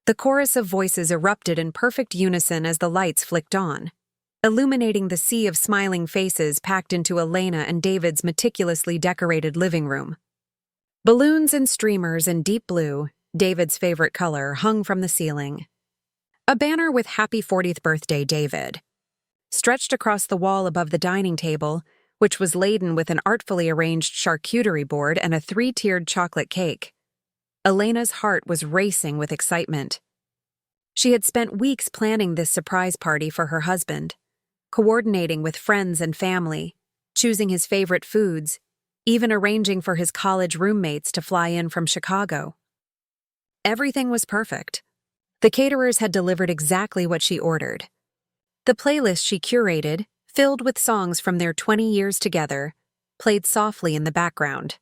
The chorus of voices erupted in perfect unison as the lights flicked on, illuminating the sea of smiling faces packed into Elena and David's meticulously decorated living room. Balloons and streamers in deep blue, David's favorite color, hung from the ceiling. A banner with "Happy 40th Birthday, David" stretched across the wall above the dining table, which was laden with an artfully arranged charcuterie board and a 3-tiered chocolate cake. Elena's heart was racing with excitement. She had spent weeks planning this surprise party for her husband, coordinating with friends and family, choosing his favorite foods, even arranging for his college roommates to fly in from Chicago. Everything was perfect. The caterers had delivered exactly what she ordered. The playlist she curated, filled with songs from their 20 years together, played softly in the background.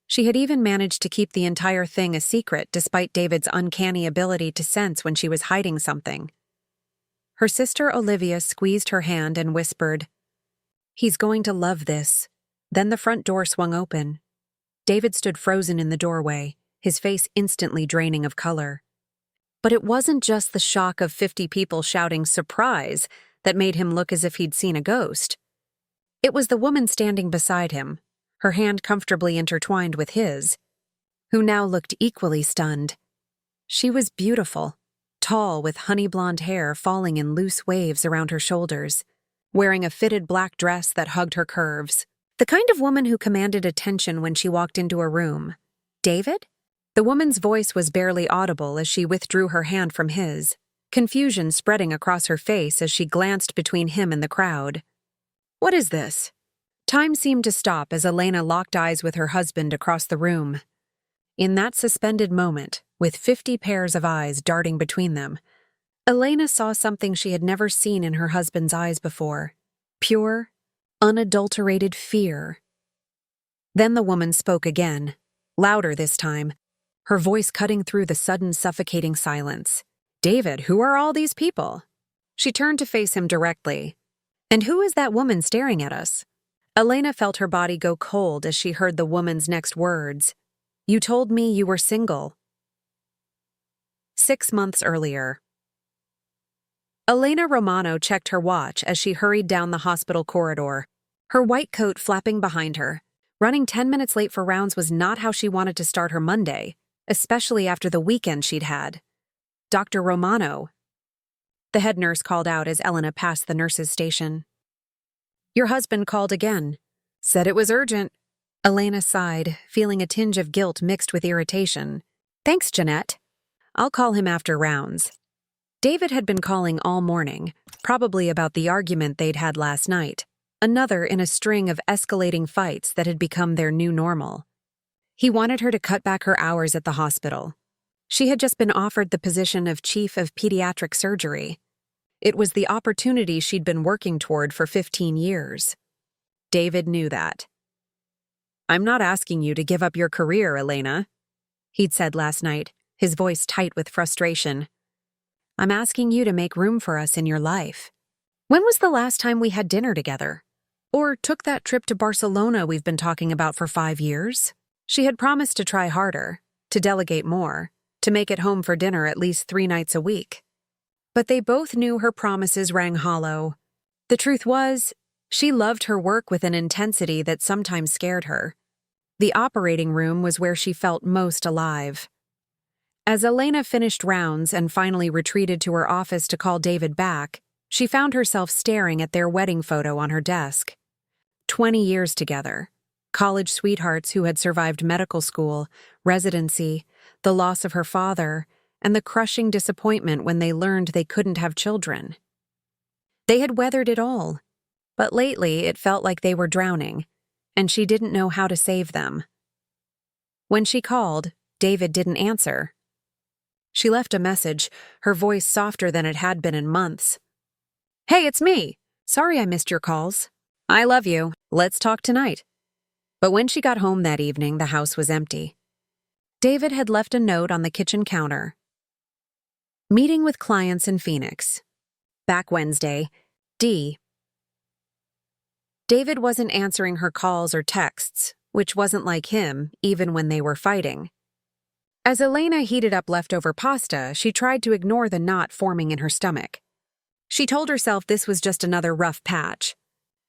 She had even managed to keep the entire thing a secret despite David's uncanny ability to sense when she was hiding something. Her sister Olivia squeezed her hand and whispered, "He's going to love this." Then the front door swung open. David stood frozen in the doorway, his face instantly draining of color. But it wasn't just the shock of 50 people shouting "surprise" that made him look as if he'd seen a ghost. It was the woman standing beside him, her hand comfortably intertwined with his, who now looked equally stunned. She was beautiful, tall with honey blonde hair falling in loose waves around her shoulders, wearing a fitted black dress that hugged her curves. The kind of woman who commanded attention when she walked into a room. "David?" The woman's voice was barely audible as she withdrew her hand from his, confusion spreading across her face as she glanced between him and the crowd. "What is this?" Time seemed to stop as Elena locked eyes with her husband across the room. In that suspended moment, with 50 pairs of eyes darting between them, Elena saw something she had never seen in her husband's eyes before: pure, unadulterated fear. Then the woman spoke again, louder this time, her voice cutting through the sudden suffocating silence. "David, who are all these people?" She turned to face him directly. "And who is that woman staring at us?" Elena felt her body go cold as she heard the woman's next words. "You told me you were single." 6 months earlier. Elena Romano checked her watch as she hurried down the hospital corridor, her white coat flapping behind her. Running 10 minutes late for rounds was not how she wanted to start her Monday, especially after the weekend she'd had. "Dr. Romano," the head nurse called out as Elena passed the nurse's station. "Your husband called again. Said it was urgent." Elena sighed, feeling a tinge of guilt mixed with irritation. "Thanks, Jeanette. I'll call him after rounds." David had been calling all morning, probably about the argument they'd had last night, another in a string of escalating fights that had become their new normal. He wanted her to cut back her hours at the hospital. She had just been offered the position of chief of pediatric surgery. It was the opportunity she'd been working toward for 15 years. David knew that. "I'm not asking you to give up your career, Elena," he'd said last night, his voice tight with frustration. "I'm asking you to make room for us in your life. When was the last time we had dinner together? Or took that trip to Barcelona we've been talking about for 5 years?" She had promised to try harder, to delegate more, to make it home for dinner at least 3 nights a week. But they both knew her promises rang hollow. The truth was, she loved her work with an intensity that sometimes scared her. The operating room was where she felt most alive. As Elena finished rounds and finally retreated to her office to call David back, she found herself staring at their wedding photo on her desk. 20 years together. College sweethearts who had survived medical school, residency, the loss of her father, and the crushing disappointment when they learned they couldn't have children. They had weathered it all, but lately it felt like they were drowning, and she didn't know how to save them. When she called, David didn't answer. She left a message, her voice softer than it had been in months. "Hey, it's me. Sorry I missed your calls. I love you. Let's talk tonight." But when she got home that evening, the house was empty. David had left a note on the kitchen counter. "Meeting with clients in Phoenix. Back Wednesday. D." David wasn't answering her calls or texts, which wasn't like him, even when they were fighting. As Elena heated up leftover pasta, she tried to ignore the knot forming in her stomach. She told herself this was just another rough patch.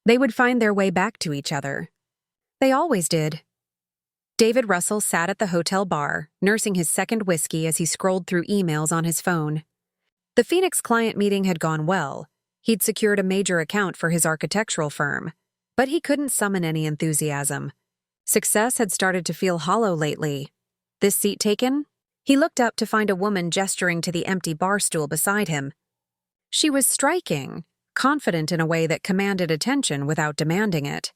They would find their way back to each other. They always did. David Russell sat at the hotel bar, nursing his second whiskey as he scrolled through emails on his phone. The Phoenix client meeting had gone well. He'd secured a major account for his architectural firm, but he couldn't summon any enthusiasm. Success had started to feel hollow lately. This seat taken? He looked up to find a woman gesturing to the empty bar stool beside him. She was striking, confident in a way that commanded attention without demanding it.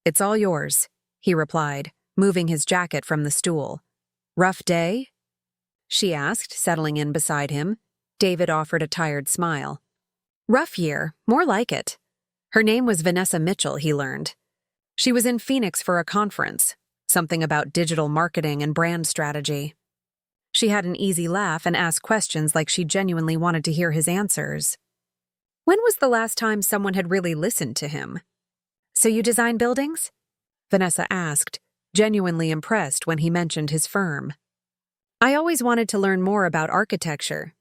"It's all yours," he replied, moving his jacket from the stool. "Rough day?" she asked, settling in beside him. David offered a tired smile. "Rough year, more like it." Her name was Vanessa Mitchell, he learned. She was in Phoenix for a conference, something about digital marketing and brand strategy. She had an easy laugh and asked questions like she genuinely wanted to hear his answers. When was the last time someone had really listened to him? "So you design buildings?" Vanessa asked, genuinely impressed when he mentioned his firm. "I always wanted to learn more about architecture.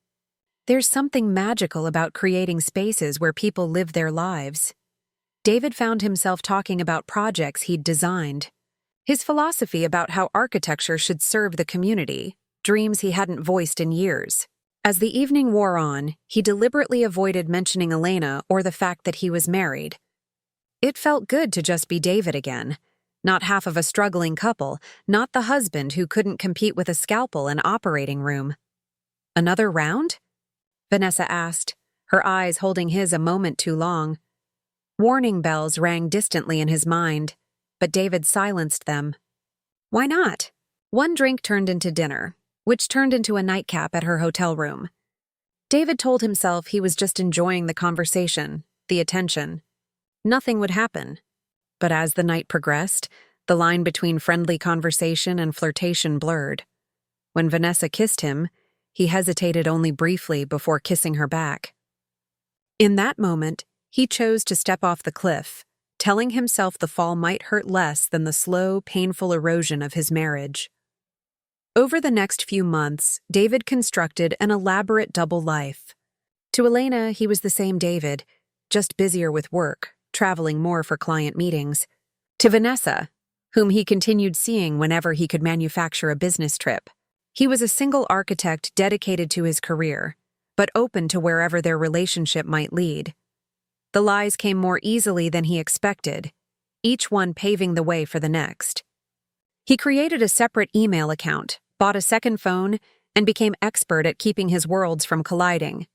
There's something magical about creating spaces where people live their lives." David found himself talking about projects he'd designed. His philosophy about how architecture should serve the community, dreams he hadn't voiced in years. As the evening wore on, he deliberately avoided mentioning Elena or the fact that he was married. It felt good to just be David again, not half of a struggling couple, not the husband who couldn't compete with a scalpel and operating room. "Another round?" Vanessa asked, her eyes holding his a moment too long. Warning bells rang distantly in his mind, but David silenced them. Why not? One drink turned into dinner, which turned into a nightcap at her hotel room. David told himself he was just enjoying the conversation, the attention. Nothing would happen. But as the night progressed, the line between friendly conversation and flirtation blurred. When Vanessa kissed him, he hesitated only briefly before kissing her back. In that moment, he chose to step off the cliff, telling himself the fall might hurt less than the slow, painful erosion of his marriage. Over the next few months, David constructed an elaborate double life. To Elena, he was the same David, just busier with work, traveling more for client meetings. To Vanessa, whom he continued seeing whenever he could manufacture a business trip, he was a single architect dedicated to his career, but open to wherever their relationship might lead. The lies came more easily than he expected, each one paving the way for the next. He created a separate email account, bought a second phone, and became expert at keeping his worlds from colliding.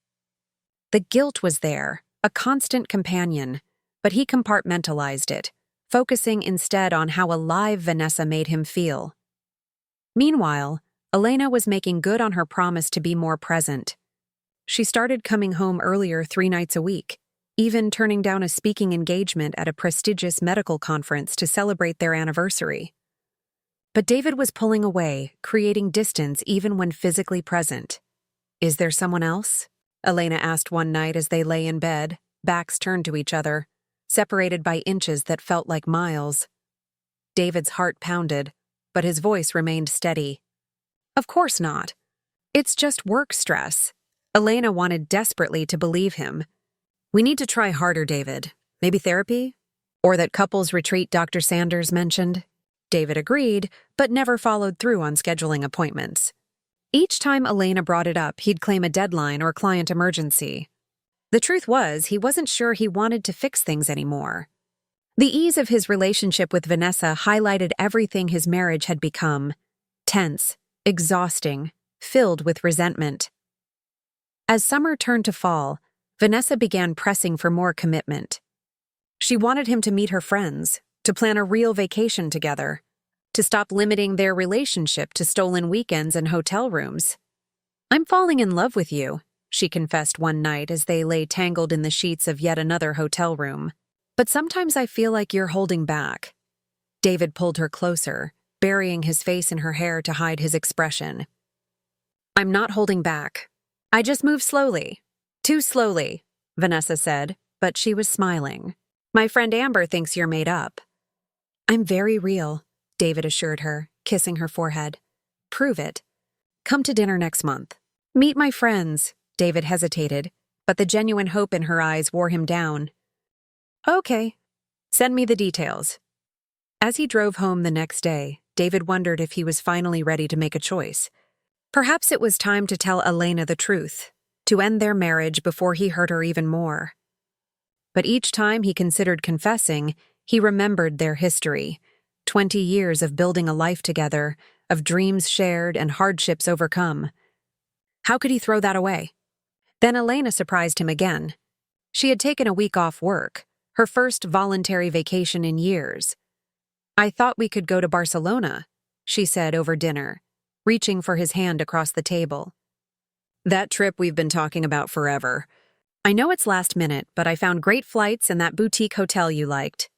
The guilt was there, a constant companion, but he compartmentalized it, focusing instead on how alive Vanessa made him feel. Meanwhile, Elena was making good on her promise to be more present. She started coming home earlier 3 nights a week, even turning down a speaking engagement at a prestigious medical conference to celebrate their anniversary. But David was pulling away, creating distance even when physically present. "Is there someone else?" Elena asked one night as they lay in bed, backs turned to each other, separated by inches that felt like miles. David's heart pounded, but his voice remained steady. "Of course not. It's just work stress." Elena wanted desperately to believe him. "We need to try harder, David. Maybe therapy? Or that couples retreat Dr. Sanders mentioned?" David agreed, but never followed through on scheduling appointments. Each time Elena brought it up, he'd claim a deadline or client emergency. The truth was, he wasn't sure he wanted to fix things anymore. The ease of his relationship with Vanessa highlighted everything his marriage had become: tense, exhausting, filled with resentment. As summer turned to fall, Vanessa began pressing for more commitment. She wanted him to meet her friends, to plan a real vacation together, to stop limiting their relationship to stolen weekends and hotel rooms. "I'm falling in love with you," she confessed one night as they lay tangled in the sheets of yet another hotel room. "But sometimes I feel like you're holding back." David pulled her closer, burying his face in her hair to hide his expression. "I'm not holding back. I just move slowly. Too slowly," Vanessa said, but she was smiling. "My friend Amber thinks you're made up." "I'm very real," David assured her, kissing her forehead. "Prove it." Come to dinner next month. Meet my friends. David hesitated, but the genuine hope in her eyes wore him down. Okay. Send me the details. As he drove home the next day, David wondered if he was finally ready to make a choice. Perhaps it was time to tell Elena the truth, to end their marriage before he hurt her even more. But each time he considered confessing, he remembered their history, 20 years of building a life together, of dreams shared and hardships overcome. How could he throw that away? Then Elena surprised him again. She had taken a week off work, her first voluntary vacation in years. I thought we could go to Barcelona, she said over dinner, reaching for his hand across the table. That trip we've been talking about forever. I know it's last minute, but I found great flights and that boutique hotel you liked.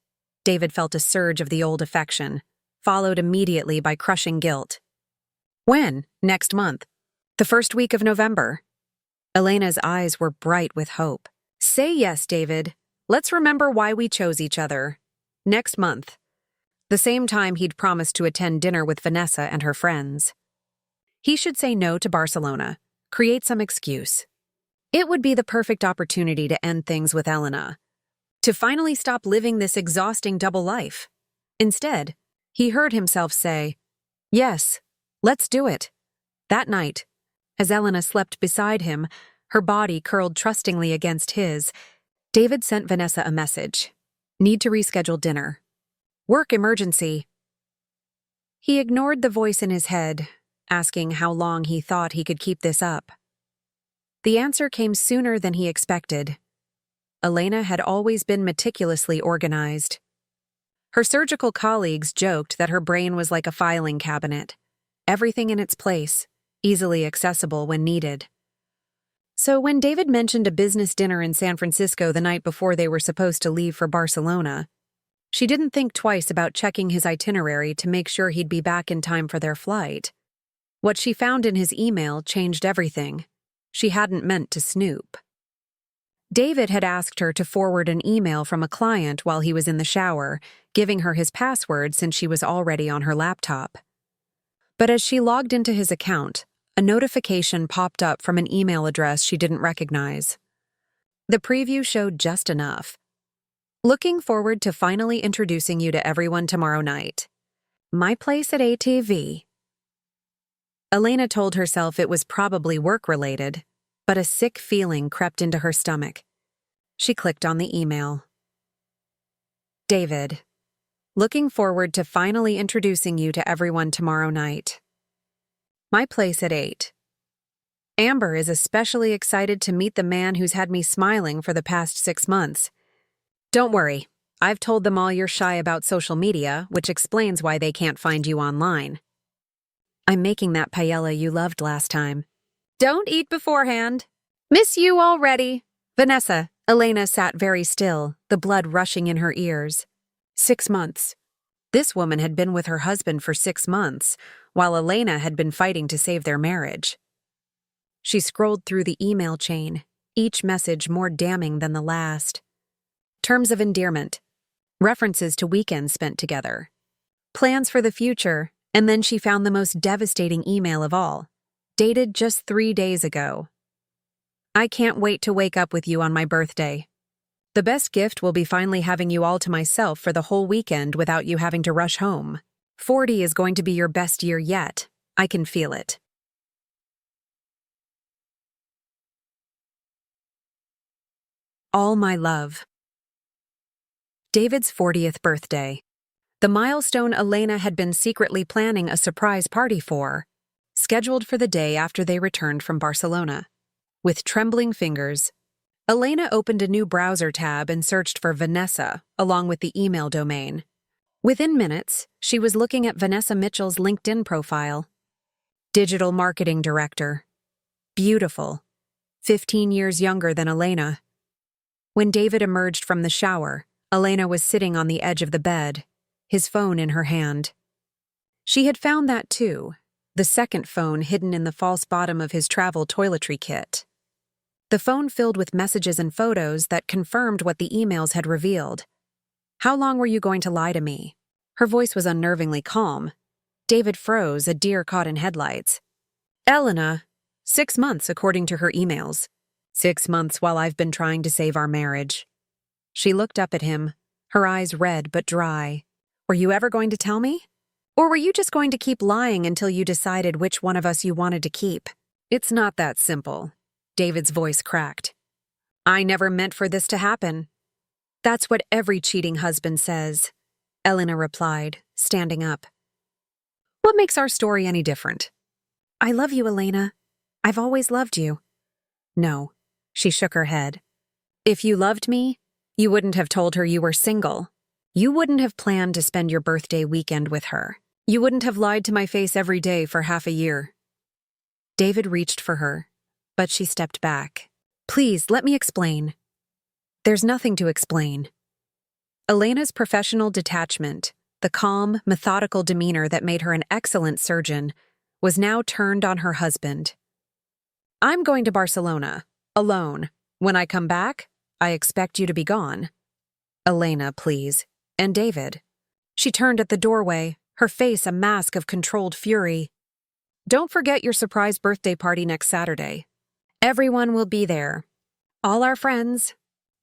David felt a surge of the old affection, followed immediately by crushing guilt. When? Next month. The first week of November. Elena's eyes were bright with hope. Say yes, David. Let's remember why we chose each other. Next month. The same time he'd promised to attend dinner with Vanessa and her friends. He should say no to Barcelona, create some excuse. It would be the perfect opportunity to end things with Elena, to finally stop living this exhausting double life. Instead, he heard himself say, "Yes, let's do it." That night, as Elena slept beside him, her body curled trustingly against his, David sent Vanessa a message. Need to reschedule dinner. Work emergency. He ignored the voice in his head, asking how long he thought he could keep this up. The answer came sooner than he expected. Elena had always been meticulously organized. Her surgical colleagues joked that her brain was like a filing cabinet, everything in its place, easily accessible when needed. So when David mentioned a business dinner in San Francisco the night before they were supposed to leave for Barcelona, she didn't think twice about checking his itinerary to make sure he'd be back in time for their flight. What she found in his email changed everything. She hadn't meant to snoop. David had asked her to forward an email from a client while he was in the shower, giving her his password since she was already on her laptop. But as she logged into his account, a notification popped up from an email address she didn't recognize. The preview showed just enough. Looking forward to finally introducing you to everyone tomorrow night. My place at ATV. Elena told herself it was probably work-related, but a sick feeling crept into her stomach. She clicked on the email. David, looking forward to finally introducing you to everyone tomorrow night. My place at 8. Amber is especially excited to meet the man who's had me smiling for the past 6 months. Don't worry, I've told them all you're shy about social media, which explains why they can't find you online. I'm making that paella you loved last time. Don't eat beforehand. Miss you already. Vanessa, Elena sat very still, the blood rushing in her ears. 6 months. This woman had been with her husband for 6 months, while Elena had been fighting to save their marriage. She scrolled through the email chain, each message more damning than the last. Terms of endearment. References to weekends spent together. Plans for the future, and then she found the most devastating email of all, dated just 3 days ago. I can't wait to wake up with you on my birthday. The best gift will be finally having you all to myself for the whole weekend without you having to rush home. 40 is going to be your best year yet. I can feel it. All my love. David's 40th birthday. The milestone Elena had been secretly planning a surprise party for, scheduled for the day after they returned from Barcelona. With trembling fingers, Elena opened a new browser tab and searched for Vanessa, along with the email domain. Within minutes, she was looking at Vanessa Mitchell's LinkedIn profile. Digital marketing director. Beautiful. 15 years younger than Elena. When David emerged from the shower, Elena was sitting on the edge of the bed, his phone in her hand. She had found that too, the second phone hidden in the false bottom of his travel toiletry kit. The phone filled with messages and photos that confirmed what the emails had revealed. How long were you going to lie to me? Her voice was unnervingly calm. David froze, a deer caught in headlights. Elena, 6 months according to her emails. 6 months while I've been trying to save our marriage. She looked up at him, her eyes red but dry. Were you ever going to tell me? Or were you just going to keep lying until you decided which one of us you wanted to keep? It's not that simple. David's voice cracked. I never meant for this to happen. That's what every cheating husband says, Elena replied, standing up. What makes our story any different? I love you, Elena. I've always loved you. No, she shook her head. If you loved me, you wouldn't have told her you were single. You wouldn't have planned to spend your birthday weekend with her. You wouldn't have lied to my face every day for half a year. David reached for her, but she stepped back. Please, let me explain. There's nothing to explain. Elena's professional detachment, the calm, methodical demeanor that made her an excellent surgeon, was now turned on her husband. I'm going to Barcelona, alone. When I come back, I expect you to be gone. Elena, please. And David. She turned at the doorway, her face a mask of controlled fury. Don't forget your surprise birthday party next Saturday. Everyone will be there. All our friends,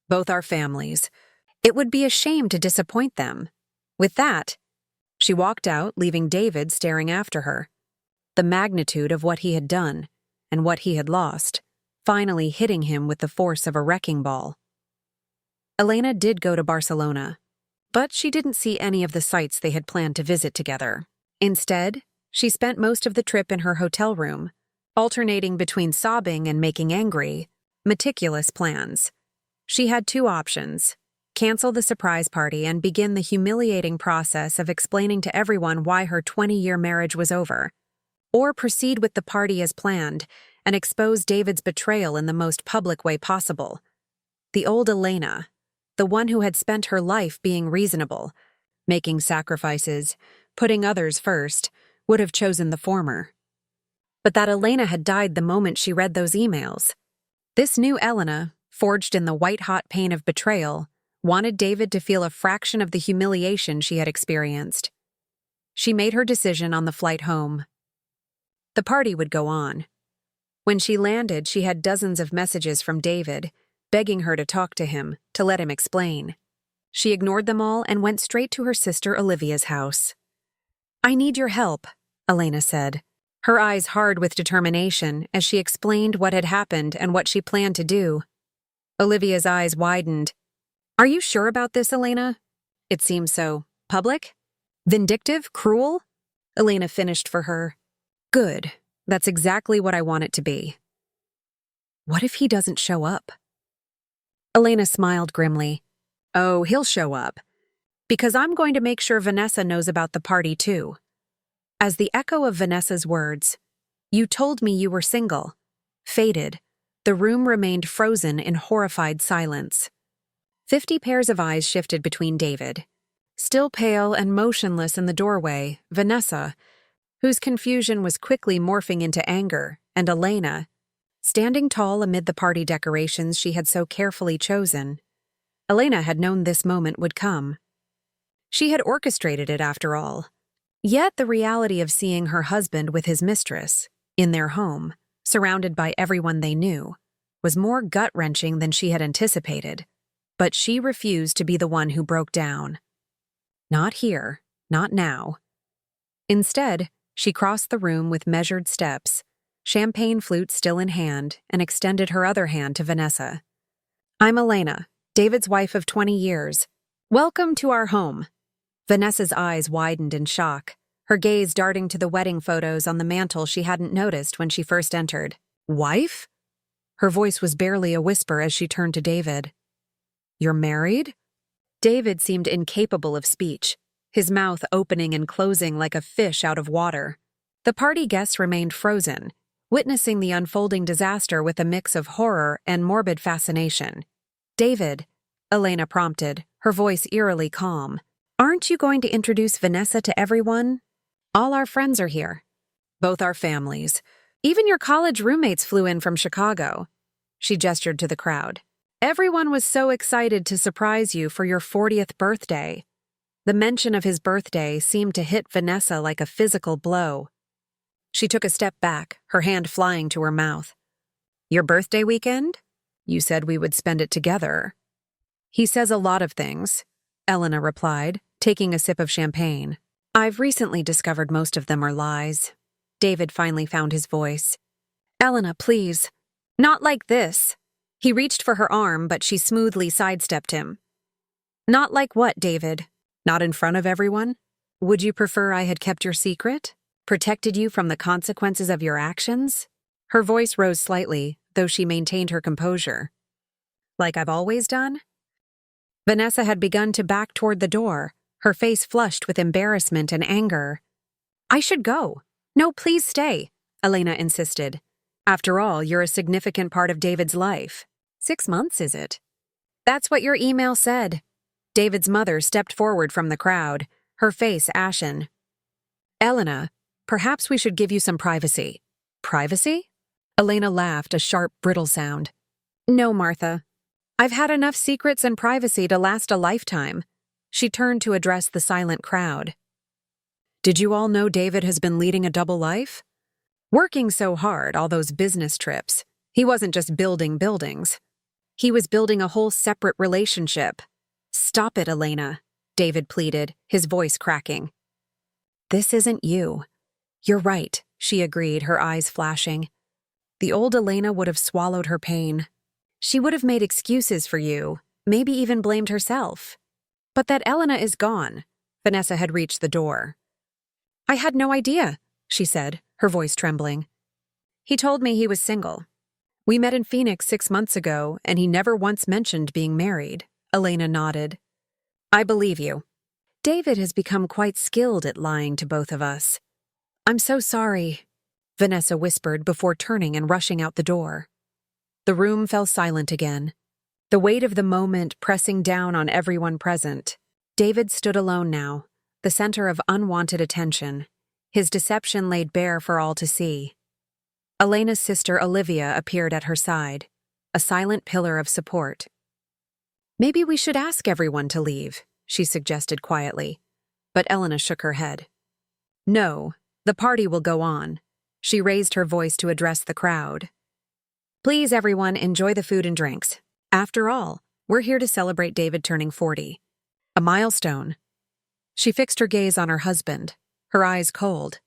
both our families. It would be a shame to disappoint them. With that, she walked out, leaving David staring after her. The magnitude of what he had done, and what he had lost, finally hitting him with the force of a wrecking ball. Elena did go to Barcelona, but she didn't see any of the sites they had planned to visit together. Instead, she spent most of the trip in her hotel room, alternating between sobbing and making angry, meticulous plans. She had two options: cancel the surprise party and begin the humiliating process of explaining to everyone why her 20-year marriage was over, or proceed with the party as planned and expose David's betrayal in the most public way possible. The old Elena, the one who had spent her life being reasonable, making sacrifices, putting others first, would have chosen the former. But that Elena had died the moment she read those emails. This new Elena, forged in the white-hot pain of betrayal, wanted David to feel a fraction of the humiliation she had experienced. She made her decision on the flight home. The party would go on. When she landed, she had dozens of messages from David, begging her to talk to him, to let him explain. She ignored them all and went straight to her sister Olivia's house. I need your help, Elena said, her eyes hard with determination as she explained what had happened and what she planned to do. Olivia's eyes widened. Are you sure about this, Elena? It seems so public? Vindictive? Cruel? Elena finished for her. Good. That's exactly what I want it to be. What if he doesn't show up? Elena smiled grimly. Oh, he'll show up. Because I'm going to make sure Vanessa knows about the party too. As the echo of Vanessa's words, you told me you were single, faded, the room remained frozen in horrified silence. 50 pairs of eyes shifted between David. Still pale and motionless in the doorway, Vanessa, whose confusion was quickly morphing into anger, and Elena, standing tall amid the party decorations she had so carefully chosen. Elena had known this moment would come. She had orchestrated it, after all. Yet the reality of seeing her husband with his mistress, in their home, surrounded by everyone they knew, was more gut-wrenching than she had anticipated. But she refused to be the one who broke down. Not here, not now. Instead, she crossed the room with measured steps, champagne flute still in hand, and extended her other hand to Vanessa. I'm Elena, David's wife of 20 years. Welcome to our home. Vanessa's eyes widened in shock, her gaze darting to the wedding photos on the mantel she hadn't noticed when she first entered. Wife? Her voice was barely a whisper as she turned to David. You're married? David seemed incapable of speech, his mouth opening and closing like a fish out of water. The party guests remained frozen, witnessing the unfolding disaster with a mix of horror and morbid fascination. David, Elena prompted, her voice eerily calm. Aren't you going to introduce Vanessa to everyone? All our friends are here. Both our families. Even your college roommates flew in from Chicago. She gestured to the crowd. Everyone was so excited to surprise you for your 40th birthday. The mention of his birthday seemed to hit Vanessa like a physical blow. She took a step back, her hand flying to her mouth. Your birthday weekend? You said we would spend it together. He says a lot of things, Elena replied, taking a sip of champagne. I've recently discovered most of them are lies. David finally found his voice. Elena, please. Not like this. He reached for her arm, but she smoothly sidestepped him. Not like what, David? Not in front of everyone? Would you prefer I had kept your secret? Protected you from the consequences of your actions? Her voice rose slightly, though she maintained her composure. Like I've always done? Vanessa had begun to back toward the door, her face flushed with embarrassment and anger. I should go. No, please stay, Elena insisted. After all, you're a significant part of David's life. 6 months, is it? That's what your email said. David's mother stepped forward from the crowd, her face ashen. Elena, perhaps we should give you some privacy. Privacy? Elena laughed, a sharp, brittle sound. No, Martha. I've had enough secrets and privacy to last a lifetime. She turned to address the silent crowd. Did you all know David has been leading a double life? Working so hard, all those business trips. He wasn't just building buildings. He was building a whole separate relationship. Stop it, Elena, David pleaded, his voice cracking. This isn't you. You're right, she agreed, her eyes flashing. The old Elena would have swallowed her pain. She would have made excuses for you, maybe even blamed herself. But that Elena is gone. Vanessa had reached the door. I had no idea, she said, her voice trembling. He told me he was single. We met in Phoenix 6 months ago, and he never once mentioned being married. Elena nodded. I believe you. David has become quite skilled at lying to both of us. I'm so sorry, Vanessa whispered before turning and rushing out the door. The room fell silent again, the weight of the moment pressing down on everyone present. David stood alone now, the center of unwanted attention, his deception laid bare for all to see. Elena's sister Olivia appeared at her side, a silent pillar of support. Maybe we should ask everyone to leave, she suggested quietly, but Elena shook her head. No, the party will go on. She raised her voice to address the crowd. Please, everyone, enjoy the food and drinks. After all, we're here to celebrate David turning 40. A milestone. She fixed her gaze on her husband, her eyes cold.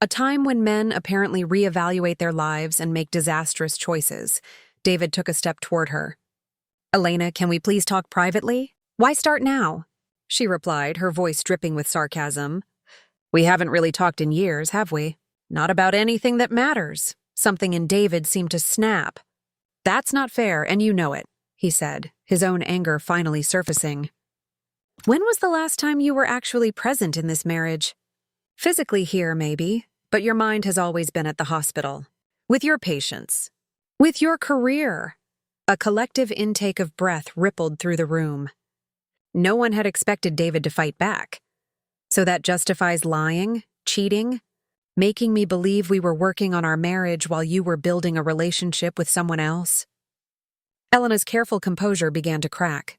A time when men apparently reevaluate their lives and make disastrous choices. David took a step toward her. Elena, can we please talk privately? Why start now? She replied, her voice dripping with sarcasm. We haven't really talked in years, have we? Not about anything that matters. Something in David seemed to snap. That's not fair, and you know it, he said, his own anger finally surfacing. When was the last time you were actually present in this marriage? Physically here, maybe, but your mind has always been at the hospital. With your patients. With your career. A collective intake of breath rippled through the room. No one had expected David to fight back. So that justifies lying, cheating, making me believe we were working on our marriage while you were building a relationship with someone else? Elena's careful composure began to crack.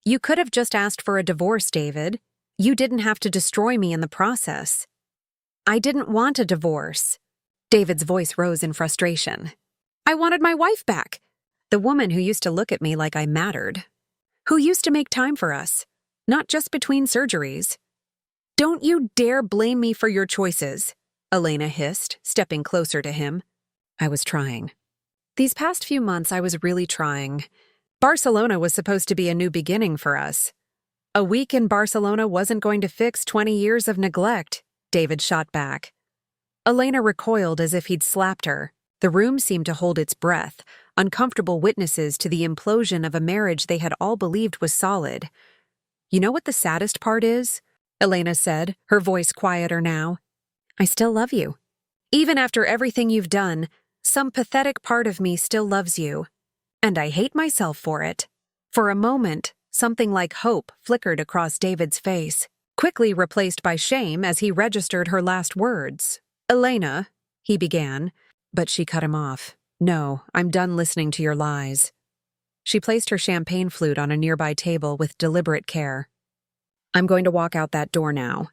You could have just asked for a divorce, David. You didn't have to destroy me in the process. I didn't want a divorce. David's voice rose in frustration. I wanted my wife back. The woman who used to look at me like I mattered. Who used to make time for us, not just between surgeries. Don't you dare blame me for your choices, Elena hissed, stepping closer to him. I was trying. These past few months I was really trying. Barcelona was supposed to be a new beginning for us. A week in Barcelona wasn't going to fix 20 years of neglect, David shot back. Elena recoiled as if he'd slapped her. The room seemed to hold its breath, uncomfortable witnesses to the implosion of a marriage they had all believed was solid. You know what the saddest part is? Elena said, her voice quieter now. I still love you. Even after everything you've done, some pathetic part of me still loves you. And I hate myself for it. For a moment, something like hope flickered across David's face, quickly replaced by shame as he registered her last words. Elena, he began, but she cut him off. No, I'm done listening to your lies. She placed her champagne flute on a nearby table with deliberate care. I'm going to walk out that door now.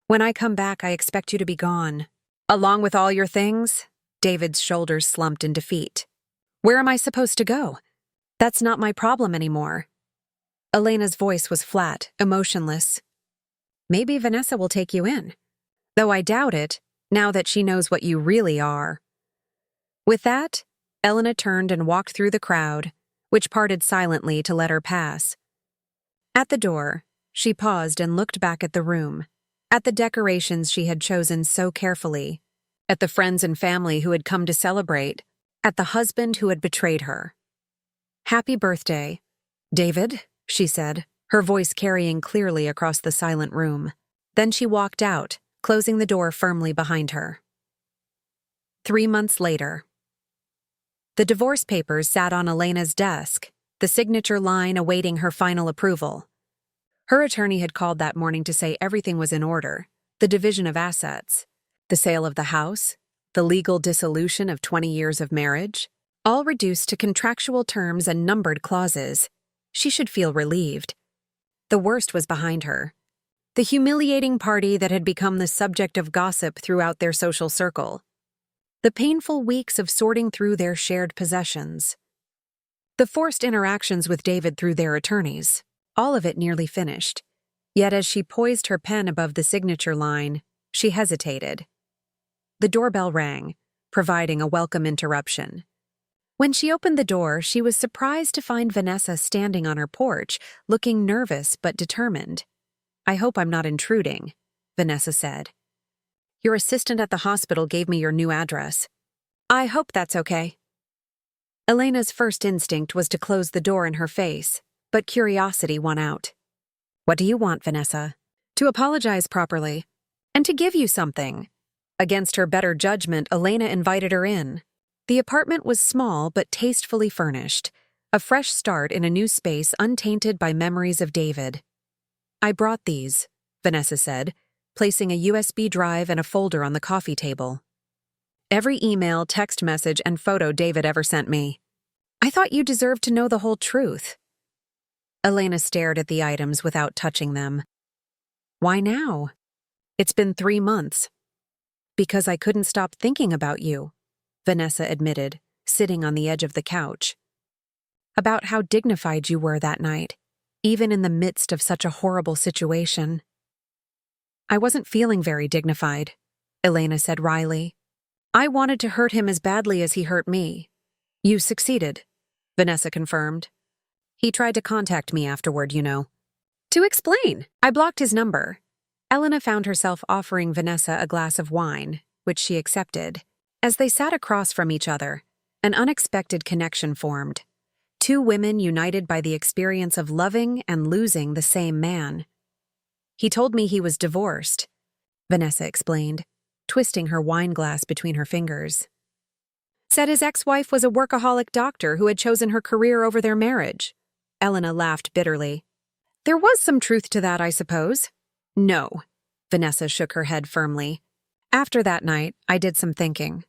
When I come back, I expect you to be gone. Along with all your things? David's shoulders slumped in defeat. Where am I supposed to go? That's not my problem anymore. Elena's voice was flat, emotionless. Maybe Vanessa will take you in. Though I doubt it, now that she knows what you really are. With that, Elena turned and walked through the crowd, which parted silently to let her pass. At the door, she paused and looked back at the room, at the decorations she had chosen so carefully, at the friends and family who had come to celebrate, at the husband who had betrayed her. "Happy birthday, David," she said, her voice carrying clearly across the silent room. Then she walked out, closing the door firmly behind her. 3 months later. The divorce papers sat on Elena's desk, the signature line awaiting her final approval. Her attorney had called that morning to say everything was in order: the division of assets, the sale of the house, the legal dissolution of 20 years of marriage, all reduced to contractual terms and numbered clauses. She should feel relieved. The worst was behind her. The humiliating party that had become the subject of gossip throughout their social circle. The painful weeks of sorting through their shared possessions. The forced interactions with David through their attorneys. All of it nearly finished. Yet as she poised her pen above the signature line, she hesitated. The doorbell rang, providing a welcome interruption. When she opened the door, she was surprised to find Vanessa standing on her porch, looking nervous but determined. "I hope I'm not intruding," Vanessa said. "Your assistant at the hospital gave me your new address." "I hope that's okay." Elena's first instinct was to close the door in her face, but curiosity won out. "What do you want, Vanessa?" "To apologize properly, and to give you something." Against her better judgment, Elena invited her in. The apartment was small but tastefully furnished, a fresh start in a new space untainted by memories of David. "I brought these," Vanessa said, placing a USB drive and a folder on the coffee table. "Every email, text message, and photo David ever sent me. I thought you deserved to know the whole truth." Elena stared at the items without touching them. "Why now?" "It's been 3 months. Because I couldn't stop thinking about you," Vanessa admitted, sitting on the edge of the couch. "About how dignified you were that night, even in the midst of such a horrible situation." "I wasn't feeling very dignified," Elena said wryly. "I wanted to hurt him as badly as he hurt me." "You succeeded," Vanessa confirmed. "He tried to contact me afterward, you know." "To explain, I blocked his number." Elena found herself offering Vanessa a glass of wine, which she accepted. As they sat across from each other, an unexpected connection formed. 2 women united by the experience of loving and losing the same man. "He told me he was divorced," Vanessa explained, twisting her wine glass between her fingers. "Said his ex-wife was a workaholic doctor who had chosen her career over their marriage." Elena laughed bitterly. "There was some truth to that, I suppose." "No," Vanessa shook her head firmly. "After that night, I did some thinking.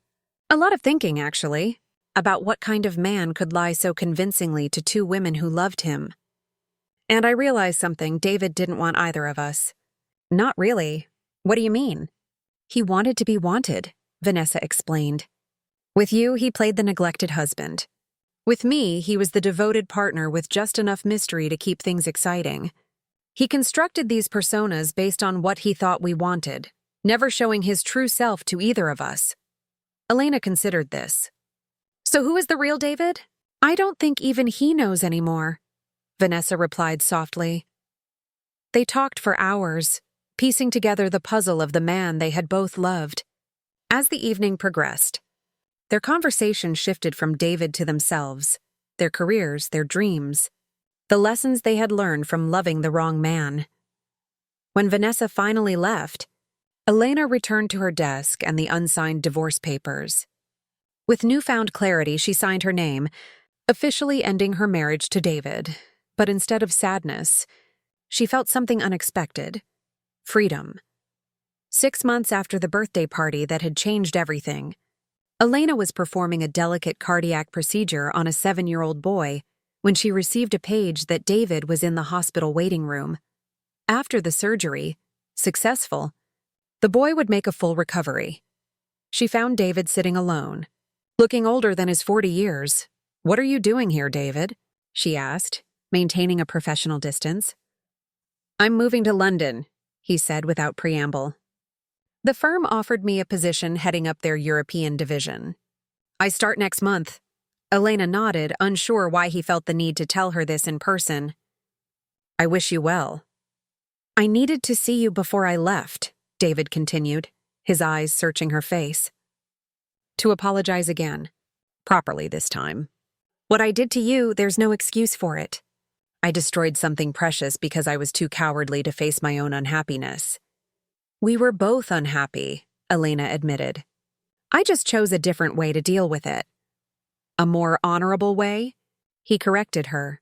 A lot of thinking, actually, about what kind of man could lie so convincingly to 2 women who loved him. And I realized something: David didn't want either of us." "Not really. What do you mean?" "He wanted to be wanted," Vanessa explained. "With you, he played the neglected husband. With me, he was the devoted partner with just enough mystery to keep things exciting. He constructed these personas based on what he thought we wanted, never showing his true self to either of us." Elena considered this. "So who is the real David?" "I don't think even he knows anymore," Vanessa replied softly. They talked for hours, piecing together the puzzle of the man they had both loved. As the evening progressed, their conversation shifted from David to themselves, their careers, their dreams, the lessons they had learned from loving the wrong man. When Vanessa finally left, Elena returned to her desk and the unsigned divorce papers. With newfound clarity, she signed her name, officially ending her marriage to David. But instead of sadness, she felt something unexpected: freedom. 6 months after the birthday party that had changed everything, Elena was performing a delicate cardiac procedure on a 7-year-old boy when she received a page that David was in the hospital waiting room. After the surgery, successful, the boy would make a full recovery. She found David sitting alone, looking older than his 40 years. "What are you doing here, David?" she asked, maintaining a professional distance. "I'm moving to London," he said without preamble. "The firm offered me a position heading up their European division. I start next month." Elena nodded, unsure why he felt the need to tell her this in person. "I wish you well." "I needed to see you before I left," David continued, his eyes searching her face. "To apologize again. Properly this time. What I did to you, there's no excuse for it. I destroyed something precious because I was too cowardly to face my own unhappiness." "We were both unhappy," Elena admitted. "I just chose a different way to deal with it." "A more honorable way?" he corrected her.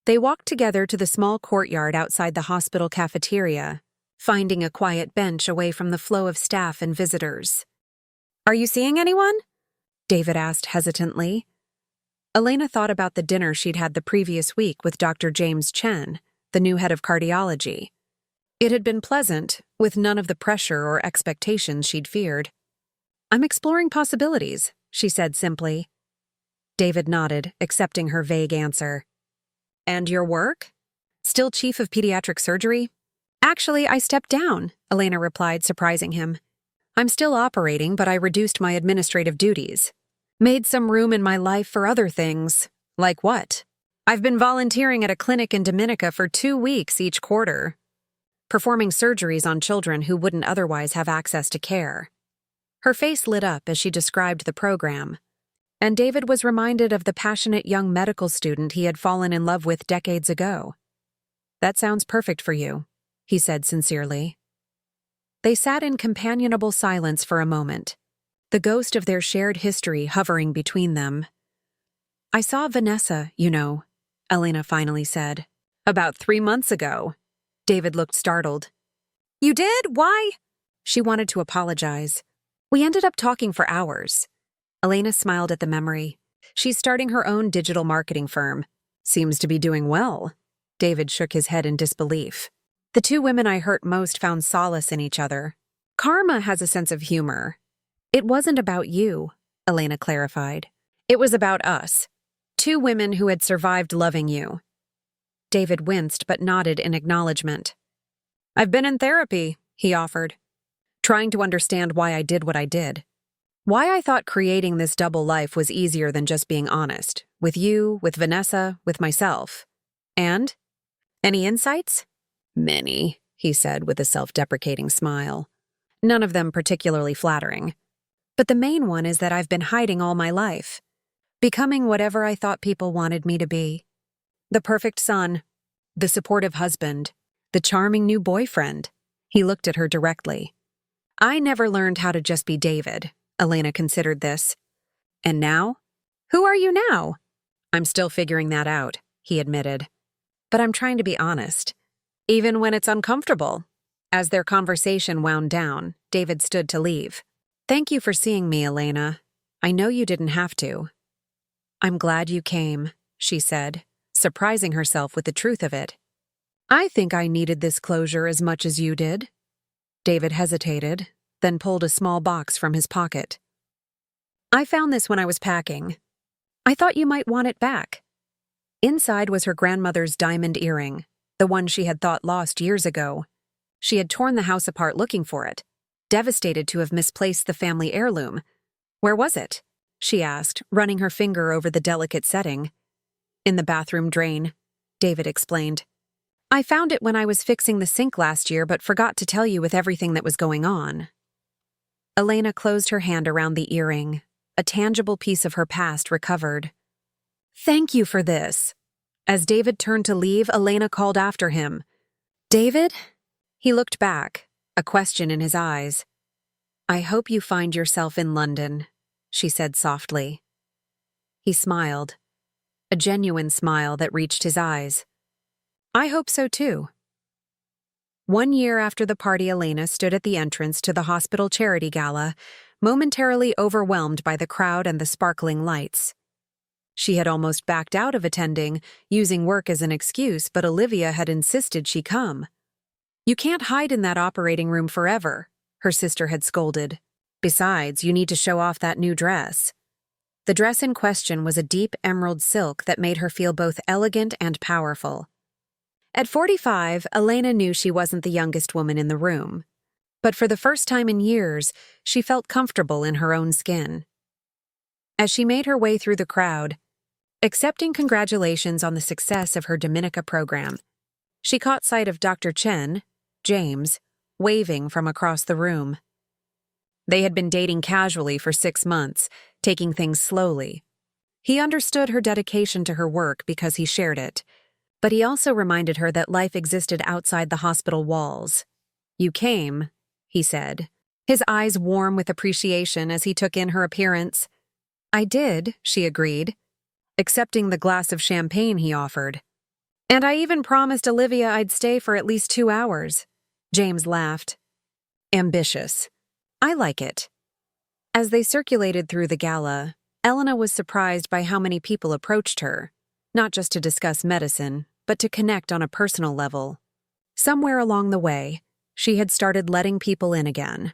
They walked together to the small courtyard outside the hospital cafeteria, finding a quiet bench away from the flow of staff and visitors. "Are you seeing anyone?" David asked hesitantly. Elena thought about the dinner she'd had the previous week with Dr. James Chen, the new head of cardiology. It had been pleasant, with none of the pressure or expectations she'd feared. "I'm exploring possibilities," she said simply. David nodded, accepting her vague answer. "And your work? Still chief of pediatric surgery?" "Actually, I stepped down," Elena replied, surprising him. "I'm still operating, but I reduced my administrative duties. Made some room in my life for other things." "Like what?" "I've been volunteering at a clinic in Dominica for 2 weeks each quarter, performing surgeries on children who wouldn't otherwise have access to care." Her face lit up as she described the program, and David was reminded of the passionate young medical student he had fallen in love with decades ago. "That sounds perfect for you," he said sincerely. They sat in companionable silence for a moment, the ghost of their shared history hovering between them. "I saw Vanessa, you know," Elena finally said. "About 3 months ago." David looked startled. "You did? Why?" She wanted to apologize. "We ended up talking for hours." Elena smiled at the memory. "She's starting her own digital marketing firm. Seems to be doing well." David shook his head in disbelief. "The 2 women I hurt most found solace in each other. Karma has a sense of humor." "It wasn't about you," Elena clarified. "It was about us. 2 women who had survived loving you." David winced but nodded in acknowledgement. "I've been in therapy," he offered, "trying to understand why I did what I did. Why I thought creating this double life was easier than just being honest. With you, with Vanessa, with myself. And? Any insights?" "Many," he said with a self-deprecating smile. "None of them particularly flattering. But the main one is that I've been hiding all my life. Becoming whatever I thought people wanted me to be. The perfect son. The supportive husband. The charming new boyfriend." He looked at her directly. "I never learned how to just be David." Elena considered this. "And now?" "Who are you now?" "I'm still figuring that out," he admitted. "But I'm trying to be honest. Even when it's uncomfortable." As their conversation wound down, David stood to leave. "Thank you for seeing me, Elena. I know you didn't have to." "I'm glad you came," she said, surprising herself with the truth of it. "I think I needed this closure as much as you did." David hesitated, then pulled a small box from his pocket. "I found this when I was packing. I thought you might want it back." Inside was her grandmother's diamond earring, the one she had thought lost years ago. She had torn the house apart looking for it, devastated to have misplaced the family heirloom. "Where was it?" she asked, running her finger over the delicate setting. "In the bathroom drain," David explained. "I found it when I was fixing the sink last year but forgot to tell you with everything that was going on." Elena closed her hand around the earring, a tangible piece of her past recovered. "Thank you for this." As David turned to leave, Elena called after him. "David?" He looked back, a question in his eyes. "I hope you find yourself in London," she said softly. He smiled, a genuine smile that reached his eyes. "I hope so too." 1 year after the party, Elena stood at the entrance to the hospital charity gala, momentarily overwhelmed by the crowd and the sparkling lights. She had almost backed out of attending, using work as an excuse, but Olivia had insisted she come. "You can't hide in that operating room forever," her sister had scolded. Besides, you need to show off that new dress. The dress in question was a deep emerald silk that made her feel both elegant and powerful. At 45, Elena knew she wasn't the youngest woman in the room. But for the first time in years, she felt comfortable in her own skin. As she made her way through the crowd, accepting congratulations on the success of her Dominica program, she caught sight of Dr. Chen, James, waving from across the room. They had been dating casually for 6 months, taking things slowly. He understood her dedication to her work because he shared it, but he also reminded her that life existed outside the hospital walls. "You came," he said, his eyes warm with appreciation as he took in her appearance. "I did," she agreed, accepting the glass of champagne he offered. "And I even promised Olivia I'd stay for at least 2 hours." James laughed. "Ambitious. I like it." As they circulated through the gala, Elena was surprised by how many people approached her, not just to discuss medicine, but to connect on a personal level. Somewhere along the way, she had started letting people in again.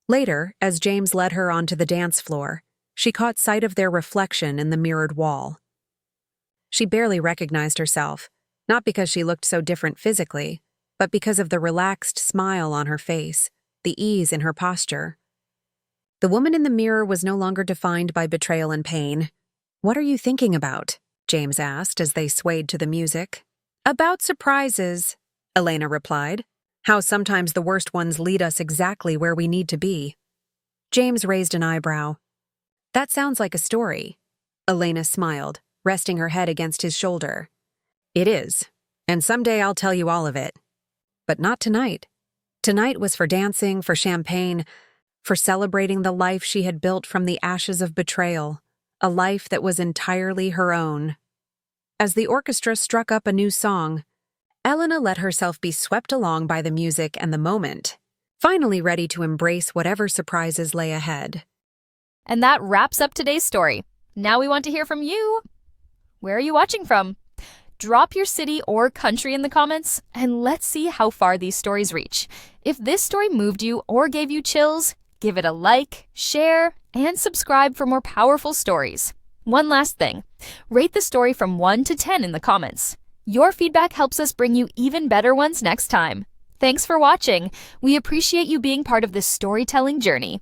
Later, as James led her onto the dance floor, she caught sight of their reflection in the mirrored wall. She barely recognized herself, not because she looked so different physically, but because of the relaxed smile on her face, the ease in her posture. The woman in the mirror was no longer defined by betrayal and pain. "What are you thinking about?" James asked as they swayed to the music. "About surprises," Elena replied. "How sometimes the worst ones lead us exactly where we need to be." James raised an eyebrow. "That sounds like a story." Elena smiled, resting her head against his shoulder. "It is, and someday I'll tell you all of it. But not tonight. Tonight was for dancing, for champagne, for celebrating the life she had built from the ashes of betrayal, a life that was entirely her own." As the orchestra struck up a new song, Elena let herself be swept along by the music and the moment, finally ready to embrace whatever surprises lay ahead. And that wraps up today's story. Now we want to hear from you. Where are you watching from? Drop your city or country in the comments, and let's see how far these stories reach. If this story moved you or gave you chills, give it a like, share, and subscribe for more powerful stories. One last thing, rate the story from 1 to 10 in the comments. Your feedback helps us bring you even better ones next time. Thanks for watching. We appreciate you being part of this storytelling journey.